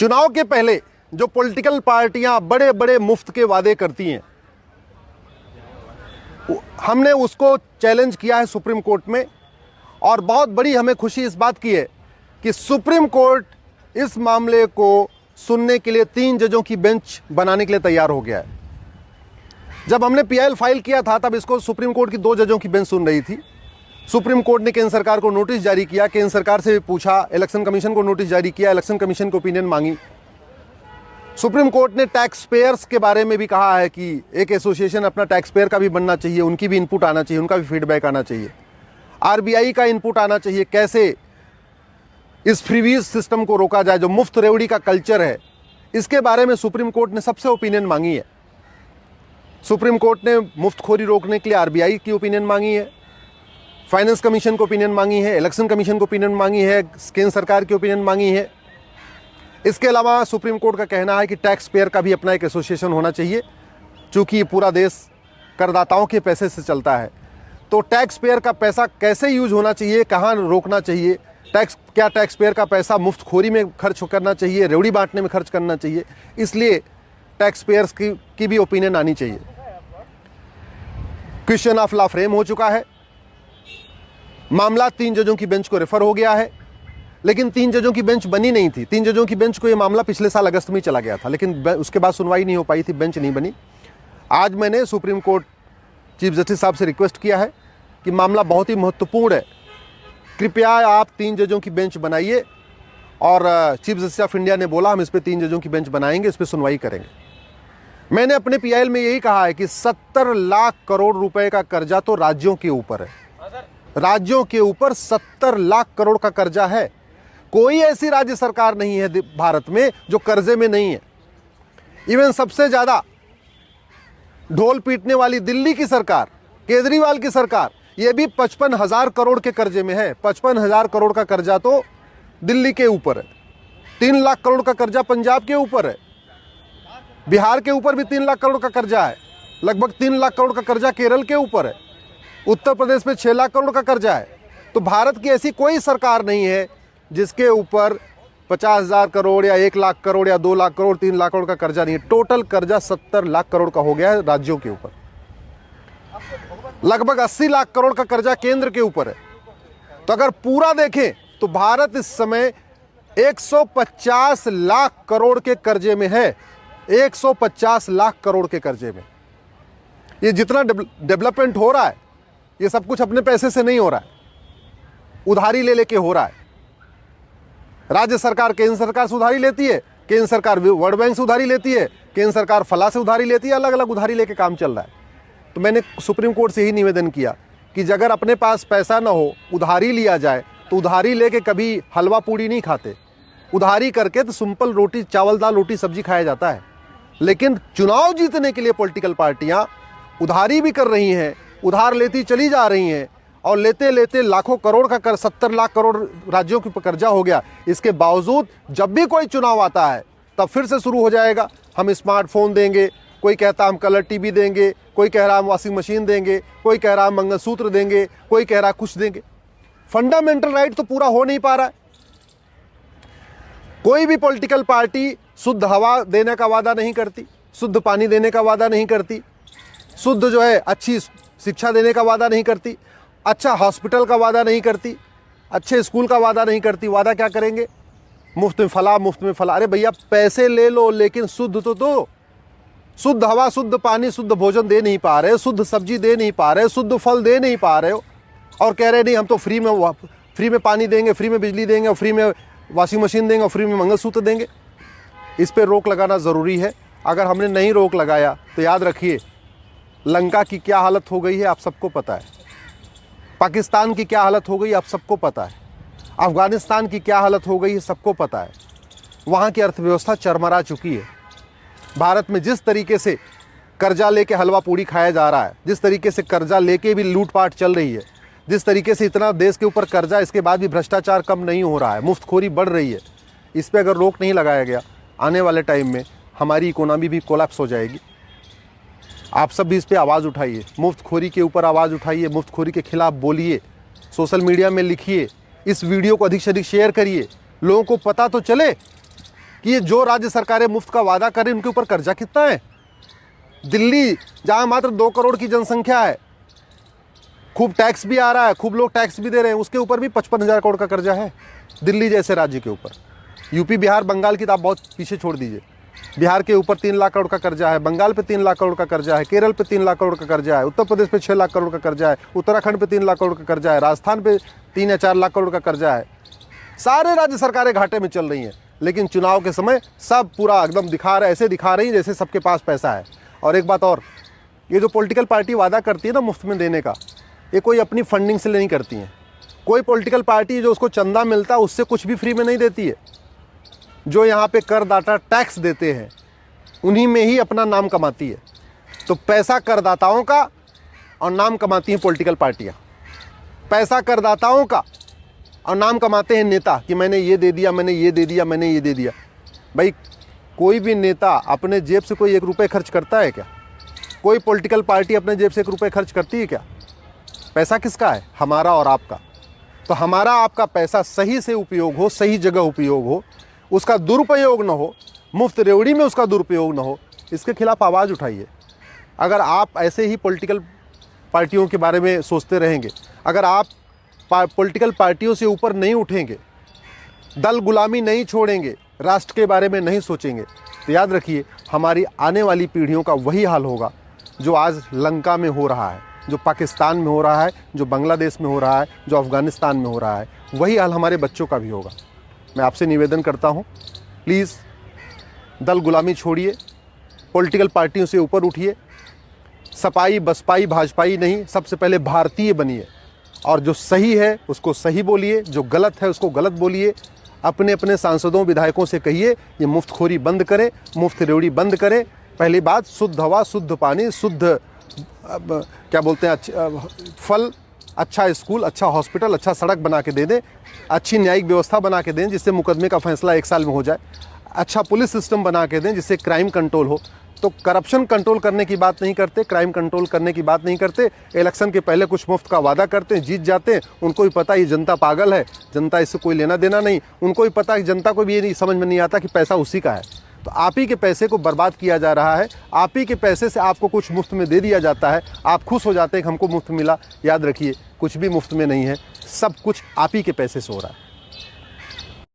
चुनाव के पहले जो पॉलिटिकल पार्टियां बड़े बड़े मुफ्त के वादे करती हैं, हमने उसको चैलेंज किया है सुप्रीम कोर्ट में। और बहुत बड़ी हमें खुशी इस बात की है कि सुप्रीम कोर्ट इस मामले को सुनने के लिए 3 जजों की बेंच बनाने के लिए तैयार हो गया है। जब हमने पीआईएल फाइल किया था तब इसको सुप्रीम कोर्ट की 2 जजों की बेंच सुन रही थी। सुप्रीम कोर्ट ने केंद्र सरकार को नोटिस जारी किया, केंद्र सरकार से भी पूछा, इलेक्शन कमीशन को नोटिस जारी किया, इलेक्शन कमीशन को ओपिनियन मांगी। सुप्रीम कोर्ट ने टैक्स पेयर्स के बारे में भी कहा है कि एक एसोसिएशन अपना टैक्स पेयर का भी बनना चाहिए, उनकी भी इनपुट आना चाहिए, उनका भी फीडबैक आना चाहिए, आरबीआई का इनपुट आना चाहिए, कैसे इस फ्रीवीज सिस्टम को रोका जाए जो मुफ्त रेवड़ी का कल्चर है। इसके बारे में सुप्रीम कोर्ट ने सबसे ओपिनियन मांगी है। सुप्रीम कोर्ट ने मुफ्तखोरी रोकने के लिए आरबीआई की ओपिनियन मांगी है, फाइनेंस कमीशन को ओपिनियन मांगी है, इलेक्शन कमीशन को ओपिनियन मांगी है, केंद्र सरकार की ओपिनियन मांगी है। इसके अलावा सुप्रीम कोर्ट का कहना है कि टैक्स पेयर का भी अपना एक एसोसिएशन होना चाहिए, चूँकि ये पूरा देश करदाताओं के पैसे से चलता है। तो टैक्स पेयर का पैसा कैसे यूज होना चाहिए, कहाँ रोकना चाहिए, क्या टैक्स पेयर का पैसा मुफ्तखोरी में खर्च करना चाहिए, रेवड़ी बांटने में खर्च करना चाहिए, इसलिए टैक्स पेयर्स की भी ओपिनियन आनी चाहिए। क्वेश्चन ऑफ लॉ फ्रेम हो चुका है, मामला 3 जजों की बेंच को रेफर हो गया है, लेकिन 3 जजों की बेंच बनी नहीं थी। 3 जजों की बेंच को यह मामला पिछले साल अगस्त में चला गया था, लेकिन उसके बाद सुनवाई नहीं हो पाई थी, बेंच नहीं बनी। आज मैंने सुप्रीम कोर्ट चीफ जस्टिस साहब से रिक्वेस्ट किया है कि मामला बहुत ही महत्वपूर्ण है, कृपया आप 3 जजों की बेंच बनाइए। और चीफ जस्टिस ऑफ इंडिया ने बोला हम इस पर 3 जजों की बेंच बनाएंगे, इस पर सुनवाई करेंगे। मैंने अपने पीआईएल में यही कहा है कि 70 लाख करोड़ रुपए का कर्जा तो राज्यों के ऊपर है, राज्यों के ऊपर 70 लाख करोड़ का कर्जा है। कोई ऐसी राज्य सरकार नहीं है भारत में जो कर्जे में नहीं है। इवन सबसे ज्यादा ढोल पीटने वाली दिल्ली की सरकार, केजरीवाल की सरकार, यह भी 55,000 करोड़ के कर्जे में है। 55,000 करोड़ का कर्जा तो दिल्ली के ऊपर है, 3 लाख करोड़ का कर्जा पंजाब के ऊपर है, बिहार के ऊपर भी 3 लाख करोड़ का कर्जा है, लगभग 3 लाख करोड़ का कर्जा केरल के ऊपर है, उत्तर प्रदेश में 6 लाख करोड़ का कर्जा है। तो भारत की ऐसी कोई सरकार नहीं है जिसके ऊपर 50,000 करोड़ या 1 लाख करोड़ या 2 लाख करोड़ 3 लाख करोड़ का कर्जा नहीं है। टोटल कर्जा 70 लाख करोड़ का हो गया है राज्यों के ऊपर। लगभग 80 लाख करोड़ का कर्जा केंद्र के ऊपर है। तो अगर पूरा देखें तो भारत इस समय 150 लाख करोड़ के कर्जे में है, 150 लाख करोड़ के कर्जे में। ये जितना डेवलपमेंट हो रहा है ये सब कुछ अपने पैसे से नहीं हो रहा है, उधारी ले लेके हो रहा है। राज्य सरकार केंद्र सरकार से उधारी लेती है, केंद्र सरकार वर्ल्ड बैंक से उधारी लेती है, केंद्र सरकार फला से उधारी लेती है, अलग अलग उधारी लेके काम चल रहा है। तो मैंने सुप्रीम कोर्ट से ही निवेदन किया कि अगर अपने पास पैसा ना हो, उधारी लिया जाए, तो उधारी लेके कभी हलवा पूड़ी नहीं खाते। उधारी करके तो सिंपल रोटी चावल दाल रोटी सब्जी खाया जाता है। लेकिन चुनाव जीतने के लिए पॉलिटिकल पार्टियां उधारी भी कर रही हैं, उधार लेती चली जा रही हैं, और लेते लेते लाखों करोड़ का 70 लाख करोड़ राज्यों के ऊपर कर्जा हो गया। इसके बावजूद जब भी कोई चुनाव आता है तब फिर से शुरू हो जाएगा, हम स्मार्टफोन देंगे, कोई कहता हम कलर टीवी देंगे, कोई कह रहा हम वॉशिंग मशीन देंगे, कोई कह रहा हम मंगलसूत्र देंगे, कोई कह रहा कुछ देंगे। फंडामेंटल राइट तो पूरा हो नहीं पा रहा है। कोई भी पॉलिटिकल पार्टी शुद्ध हवा देने का वादा नहीं करती, शुद्ध पानी देने का वादा नहीं करती, शुद्ध जो है अच्छी शिक्षा देने का वादा नहीं करती, अच्छा हॉस्पिटल का वादा नहीं करती, अच्छे स्कूल का वादा नहीं करती। वादा क्या करेंगे? मुफ्त में फला, मुफ्त में फला। अरे भैया पैसे ले लो लेकिन शुद्ध तो दो। शुद्ध हवा, शुद्ध पानी, शुद्ध भोजन दे नहीं पा रहे, शुद्ध सब्जी दे नहीं पा रहे, शुद्ध फल दे नहीं पा रहे हो, और कह रहे नहीं हम तो फ्री में पानी देंगे, फ्री में बिजली देंगे, और फ्री में वॉशिंग मशीन देंगे, और फ्री में मंगलसूत्र देंगे। इस पर रोक लगाना ज़रूरी है। अगर हमने नहीं रोक लगाया तो याद रखिए लंका की क्या हालत हो गई है आप सबको पता है, पाकिस्तान की क्या हालत हो गई आप सबको पता है, अफगानिस्तान की क्या हालत हो गई है सबको पता है। वहाँ की अर्थव्यवस्था चरमरा चुकी है। भारत में जिस तरीके से कर्जा लेके हलवा पूड़ी खाया जा रहा है, जिस तरीके से कर्जा लेके भी लूटपाट चल रही है, जिस तरीके से इतना देश के ऊपर कर्जा, इसके बाद भी भ्रष्टाचार कम नहीं हो रहा है, मुफ्तखोरी बढ़ रही है। इस पर अगर रोक नहीं लगाया गया आने वाले टाइम में हमारी इकोनॉमी भी कोलैप्स हो जाएगी। आप सब भी इस पर आवाज़ उठाइए, मुफ्तखोरी के ऊपर आवाज़ उठाइए, मुफ्तखोरी के खिलाफ बोलिए, सोशल मीडिया में लिखिए, इस वीडियो को अधिक से अधिक शेयर करिए, लोगों को पता तो चले कि ये जो राज्य सरकारें मुफ्त का वादा करें उनके ऊपर कर्जा कितना है। दिल्ली जहां मात्र 2 करोड़ की जनसंख्या है, खूब टैक्स भी आ रहा है, खूब लोग टैक्स भी दे रहे हैं, उसके ऊपर भी 55,000 करोड़ का कर्जा है दिल्ली जैसे राज्य के ऊपर। यूपी, बिहार, बंगाल की तो आप बहुत पीछे छोड़ दीजिए। बिहार के ऊपर 3 लाख करोड़ का कर्जा है, बंगाल पे 3 लाख करोड़ का कर्जा है, केरल पे 3 लाख करोड़ का कर्जा है, उत्तर प्रदेश पे 6 लाख करोड़ का कर्जा है, उत्तराखंड पे 3 लाख करोड़ का कर्जा है, राजस्थान पे 3 या 4 लाख करोड़ का कर्जा है। सारे राज्य सरकारें घाटे में चल रही हैं, लेकिन चुनाव के समय सब पूरा एकदम ऐसे दिखा रही जैसे सबके पास पैसा है। और एक बात और, ये जो पॉलिटिकल पार्टी वादा करती है ना मुफ्त में देने का, ये कोई अपनी फंडिंग से नहीं करती हैं। कोई पॉलिटिकल पार्टी जो उसको चंदा मिलता है उससे कुछ भी फ्री में नहीं देती है। जो यहाँ पे करदाता टैक्स देते हैं उन्हीं में ही अपना नाम कमाती है। तो पैसा करदाताओं का और नाम कमाती हैं पॉलिटिकल पार्टियाँ। पैसा करदाताओं का और नाम कमाते हैं नेता कि मैंने ये दे दिया, मैंने ये दे दिया, मैंने ये दे दिया। भाई कोई भी नेता अपने जेब से कोई 1 रुपये खर्च करता है क्या? कोई पॉलिटिकल पार्टी अपने जेब से 1 रुपये खर्च करती है क्या? पैसा किसका है? हमारा और आपका। तो हमारा आपका पैसा सही से उपयोग हो, सही जगह उपयोग हो, उसका दुरुपयोग ना हो, मुफ्त रेवड़ी में उसका दुरुपयोग ना हो, इसके खिलाफ आवाज़ उठाइए। अगर आप ऐसे ही पॉलिटिकल पार्टियों के बारे में सोचते रहेंगे, अगर आप पॉलिटिकल पार्टियों से ऊपर नहीं उठेंगे, दल गुलामी नहीं छोड़ेंगे, राष्ट्र के बारे में नहीं सोचेंगे, तो याद रखिए हमारी आने वाली पीढ़ियों का वही हाल होगा जो आज लंका में हो रहा है, जो पाकिस्तान में हो रहा है, जो बांग्लादेश में हो रहा है, जो अफ़गानिस्तान में हो रहा है। वही हाल हमारे बच्चों का भी होगा। मैं आपसे निवेदन करता हूँ, प्लीज़ दल गुलामी छोड़िए, पॉलिटिकल पार्टियों से ऊपर उठिए, सपाई बसपाई भाजपाई नहीं, सबसे पहले भारतीय बनिए और जो सही है उसको सही बोलिए, जो गलत है उसको गलत बोलिए। अपने अपने सांसदों विधायकों से कहिए ये मुफ्तखोरी बंद करें, मुफ्त रेवड़ी बंद करें। पहली बात, शुद्ध हवा, शुद्ध पानी, शुद्ध क्या बोलते हैं, फल, अच्छा स्कूल, अच्छा हॉस्पिटल, अच्छा सड़क बना के दे दें, अच्छी न्यायिक व्यवस्था बना के दें जिससे मुकदमे का फैसला 1 साल में हो जाए, अच्छा पुलिस सिस्टम बना के दें जिससे क्राइम कंट्रोल हो। तो करप्शन कंट्रोल करने की बात नहीं करते, क्राइम कंट्रोल करने की बात नहीं करते। इलेक्शन के पहले कुछ मुफ्त का वादा करते हैं, जीत जाते हैं। उनको भी पता ये जनता पागल है, जनता इससे कोई लेना देना नहीं। उनको भी पता है, जनता को भी ये नहीं समझ में नहीं आता कि पैसा उसी का है। तो आप ही के पैसे को बर्बाद किया जा रहा है, आप ही के पैसे से आपको कुछ मुफ्त में दे दिया जाता है, आप खुश हो जाते हैं कि हमको मुफ्त मिला। याद रखिए कुछ भी मुफ्त में नहीं है, सब कुछ आप ही के पैसे से हो रहा है।